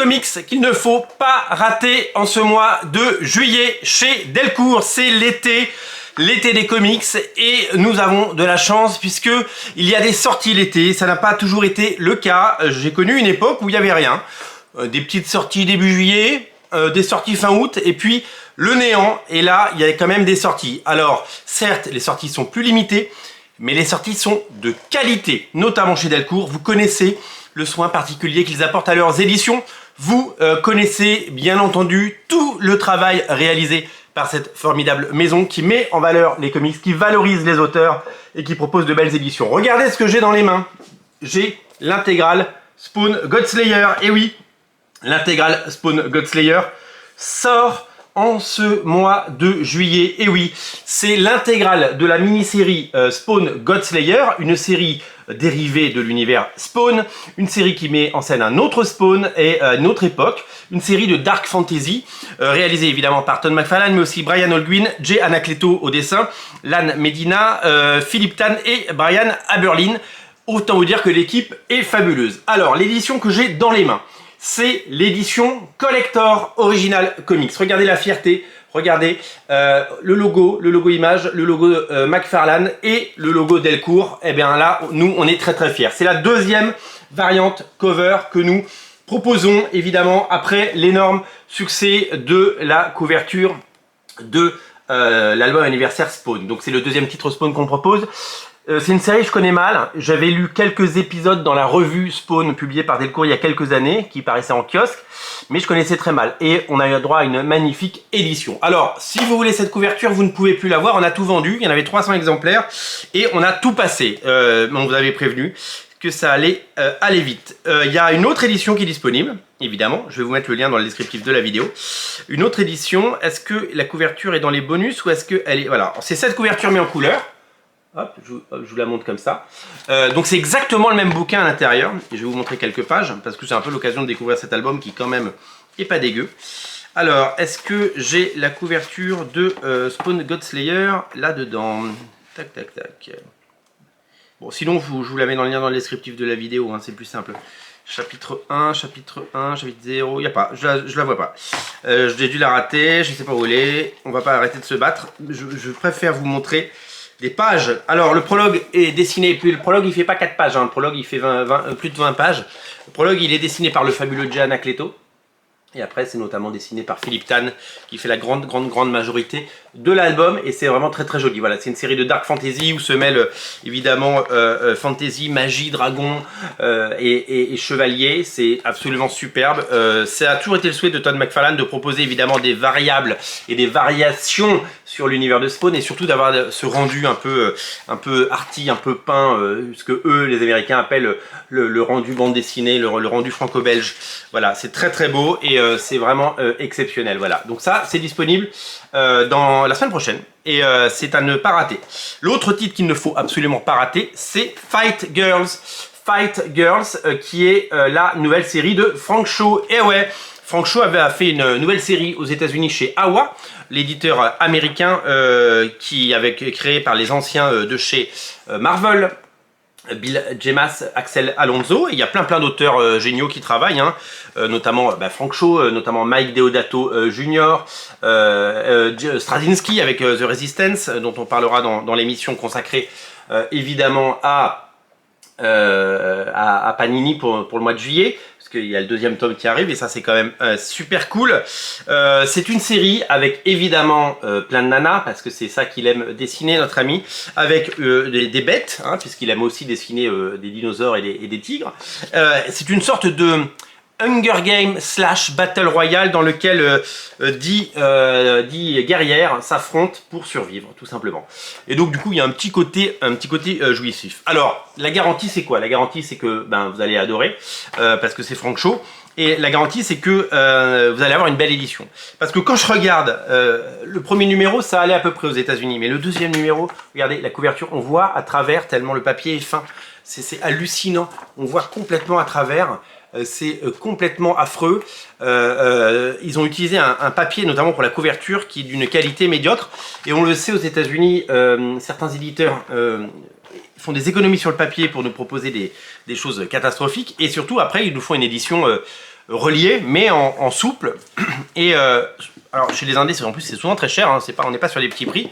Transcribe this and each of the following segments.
comics qu'il ne faut pas rater en ce mois de juillet chez Delcourt. C'est l'été des comics et nous avons de la chance puisque il y a des sorties l'été. Ça n'a pas toujours été le cas. J'ai connu une époque où il n'y avait rien. Des petites sorties début juillet, des sorties fin août et puis le néant. Et là, il y a quand même des sorties. Alors, certes, les sorties sont plus limitées, mais les sorties sont de qualité, notamment chez Delcourt. Vous connaissez le soin particulier qu'ils apportent à leurs éditions. Vous connaissez bien entendu tout le travail réalisé par cette formidable maison qui met en valeur les comics, qui valorise les auteurs et qui propose de belles éditions. Regardez ce que j'ai dans les mains. J'ai l'intégrale Spawn Godslayer. Et oui, l'intégrale Spawn Godslayer sort en ce mois de juillet. Et oui, c'est l'intégrale de la mini-série Spawn Godslayer, une série dérivée de l'univers Spawn, une série qui met en scène un autre Spawn et une autre époque, une série de dark fantasy réalisée évidemment par Todd McFarlane, mais aussi Brian Holguin, Jay Anacleto au dessin, Lan Medina, Philippe Tan et Brian Aberlin. Autant vous dire que l'équipe est fabuleuse. Alors, l'édition que j'ai dans les mains, c'est l'édition Collector Original Comics. Regardez la fierté, regardez le logo image, le logo McFarlane et le logo Delcourt. Et bien là, nous, on est très très fiers. C'est la deuxième variante cover que nous proposons, évidemment, après l'énorme succès de la couverture de l'album anniversaire Spawn. Donc c'est le deuxième titre Spawn qu'on propose. C'est une série que je connais mal. J'avais lu quelques épisodes dans la revue Spawn publiée par Delcourt il y a quelques années, qui paraissait en kiosque, mais je connaissais très mal. Et on a eu droit à une magnifique édition. Alors, si vous voulez cette couverture, vous ne pouvez plus l'avoir. On a tout vendu. Il y en avait 300 exemplaires et on a tout passé. On vous avait prévenu que ça allait aller vite. Il y a une autre édition qui est disponible, évidemment. Je vais vous mettre le lien dans le descriptif de la vidéo. Une autre édition. Est-ce que la couverture est dans les bonus ou est-ce qu'elle est... Voilà, c'est cette couverture mais en couleur. Hop, je vous la montre comme ça. Donc c'est exactement le même bouquin à l'intérieur. Je vais vous montrer quelques pages parce que c'est un peu l'occasion de découvrir cet album qui quand même est pas dégueu. Alors, est-ce que j'ai la couverture de Spawn Godslayer là-dedans? Tac, tac, tac. Bon, sinon je vous la mets dans le lien dans le descriptif de la vidéo, hein, c'est plus simple. Chapitre 1, chapitre 1, chapitre 0, il n'y a pas, je la vois pas. J'ai dû la rater, je ne sais pas où elle est. On va pas arrêter de se battre. Je préfère vous montrer des pages. Alors le prologue est dessiné, puis le prologue il fait pas 4 pages, hein. Le prologue il fait plus de 20 pages. Le prologue il est dessiné par le fabuleux Jay Anacleto. Et après c'est notamment dessiné par Philippe Tan qui fait la grande majorité de l'album et c'est vraiment très très joli. Voilà, c'est une série de dark fantasy où se mêlent évidemment fantasy, magie, dragon et chevalier. C'est absolument superbe. Ça a toujours été le souhait de Todd McFarlane de proposer évidemment des variables et des variations sur l'univers de Spawn et surtout d'avoir ce rendu un peu arty, un peu peint, ce que eux les Américains appellent le rendu bande dessinée, le rendu franco-belge. Voilà, c'est très très beau et c'est vraiment exceptionnel. Voilà, donc ça c'est disponible dans la semaine prochaine et c'est à ne pas rater. L'autre titre qu'il ne faut absolument pas rater, c'est Fight Girls. Fight Girls qui est la nouvelle série de Frank Shaw. Et ouais, Frank Shaw avait fait une nouvelle série aux États-Unis chez Awa, l'éditeur américain qui avait créé par les anciens de chez Marvel. Bill Jemas, Axel Alonso, et il y a plein d'auteurs géniaux qui travaillent, hein, notamment Frank Shaw, notamment Mike Deodato Jr., Straczynski avec The Resistance, dont on parlera dans l'émission consacrée évidemment à Panini pour le mois de juillet, parce qu'il y a le deuxième tome qui arrive et ça c'est quand même super cool. C'est une série avec évidemment plein de nanas, parce que c'est ça qu'il aime dessiner notre ami, avec des bêtes, hein, puisqu'il aime aussi dessiner des dinosaures et des tigres. C'est une sorte de Hunger Games / Battle Royale dans lequel 10 guerrières s'affrontent pour survivre, tout simplement. Et donc du coup il y a un petit côté jouissif. Alors la garantie c'est quoi? La garantie c'est que vous allez adorer parce que c'est Frank Shaw. Et la garantie c'est que vous allez avoir une belle édition. Parce que quand je regarde le premier numéro, ça allait à peu près aux États-Unis, mais le deuxième numéro, regardez la couverture, on voit à travers tellement le papier est fin. C'est hallucinant, on voit complètement à travers. C'est complètement affreux. Ils ont utilisé un papier, notamment pour la couverture, qui est d'une qualité médiocre. Et on le sait aux États-Unis, certains éditeurs font des économies sur le papier pour nous proposer des choses catastrophiques. Et surtout, après, ils nous font une édition relié, mais en souple. Et alors chez les indés, en plus c'est souvent très cher, hein, on n'est pas sur des petits prix.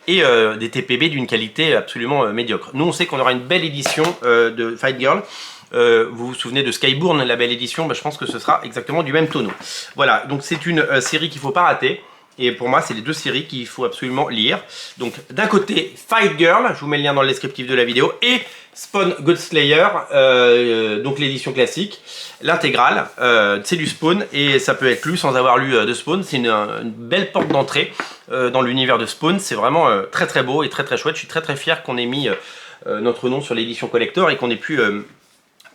Et des TPB d'une qualité absolument médiocre. Nous on sait qu'on aura une belle édition de Fight Girl. Vous vous souvenez de Skybourne, la belle édition, je pense que ce sera exactement du même tonneau. Voilà, donc c'est une série qu'il ne faut pas rater. Et pour moi, c'est les deux séries qu'il faut absolument lire. Donc d'un côté, Fight Girl, je vous mets le lien dans le descriptif de la vidéo, et Spawn God Slayer, donc l'édition classique, l'intégrale, c'est du Spawn, et ça peut être lu sans avoir lu de Spawn. C'est une belle porte d'entrée dans l'univers de Spawn. C'est vraiment très très beau et très très chouette. Je suis très très fier qu'on ait mis notre nom sur l'édition collector et qu'on ait pu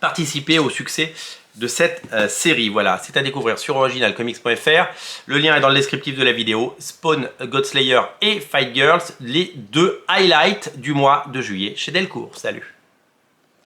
participer au succès de cette série. Voilà, c'est à découvrir sur originalcomics.fr. Le lien est dans le descriptif de la vidéo. Spawn, God Slayer et Fight Girls, les deux highlights du mois de juillet chez Delcourt. Salut!